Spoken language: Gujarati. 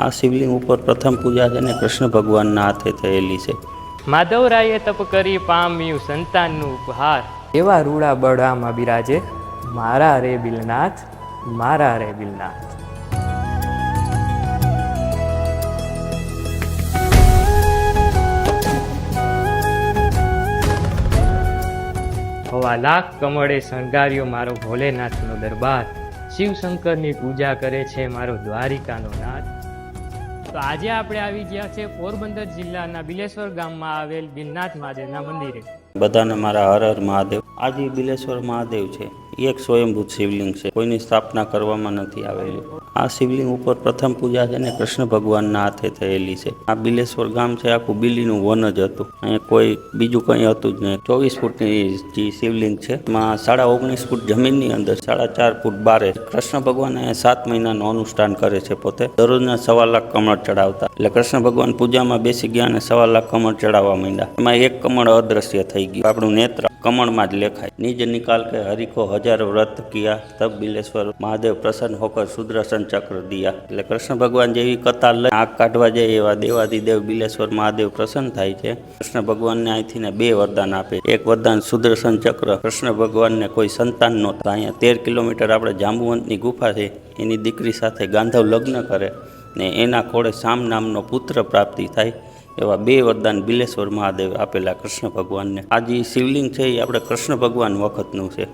આ શિવલિંગ ઉપર પ્રથમ પૂજા છે ને કૃષ્ણ ભગવાનના હાથે થયેલી છે. માધવરાયે તપ કરી પામ્યું સંતાનનું ઉપહાર. એવા રૂડા બળામાં બિરાજે મારા રે બિલનાથ, મારા રે બિલનાથ. હવા લાખ કમળે શણગાર્યો મારો ભોલેનાથનો દરબાર. શિવશંકરની પૂજા કરે છે મારો દ્વારિકાનો નાથ. તો આજે આપણે આવી ગયા છે પોરબંદર જિલ્લાના બિલેશ્વર ગામમાં આવેલ બિલનાથ મહાદેવના મંદિરે. બધાને મારા હર હર મહાદેવ. આજે બિલેશ્વર મહાદેવ છે, એક સ્વયંભૂત શિવલિંગ છે, કોઈની સ્થાપના કરવામાં નથી આવેલી. આ શિવલિંગ ઉપર પ્રથમ પૂજા છે ને કૃષ્ણ ભગવાનના હાથે થયેલી છે. આ બિલેશ્વર ગામ છે, આખું બિલીનું વન જ હતું. અહીંયા કોઈ બીજું કંઈ હતું જ નહીં. 24 ફૂટની જે શિવલિંગ છે એમાં 19.5 ફૂટ જમીનની અંદર 4.5 ફૂટ બારે કૃષ્ણ ભગવાન અહીંયા 7 મહિનાનું અનુષ્ઠાન કરે છે. પોતે દરરોજના 1.25 લાખ કમળ ચડાવતા. એટલે કૃષ્ણ ભગવાન પૂજામાં બેસી ગયા અને 1.25 લાખ કમળ ચડાવવા માંડ્યા. એમાં એક કમળ અદ્રશ્ય થઈ ગયું. આપણું નેત્ર કમળમાં જ લેખાય. નિજ નિકાલ કે હરિકો હજારો વ્રત કિયા તબ બિલેશ્વર મહાદેવ પ્રસન્ન હોકર સુદર્શન ચક્ર દિયા. એટલે કૃષ્ણ ભગવાન જેવી કતાર લઈ આંખ કાઢવા જાય એવા દેવાદિદેવ બિલેશ્વર મહાદેવ પ્રસન્ન થાય છે. કૃષ્ણ ભગવાનને અહીંથી 2 વરદાન આપે. એક વરદાન સુદર્શન ચક્ર. કૃષ્ણ ભગવાનને કોઈ સંતાન નહોતા. અહીંયા 13 કિલોમીટર આપણે જાંબુવંતની ગુફા છે, એની દીકરી સાથે ગાંધવ લગ્ન કરે ને એના ખોળે શામ નામનો પુત્ર પ્રાપ્તિ થાય. એવા 2 વરદાન બિલેશ્વર મહાદેવ આપેલા કૃષ્ણ ભગવાનને. આ જે શિવલિંગ છે એ આપણે કૃષ્ણ ભગવાન વખતનું છે.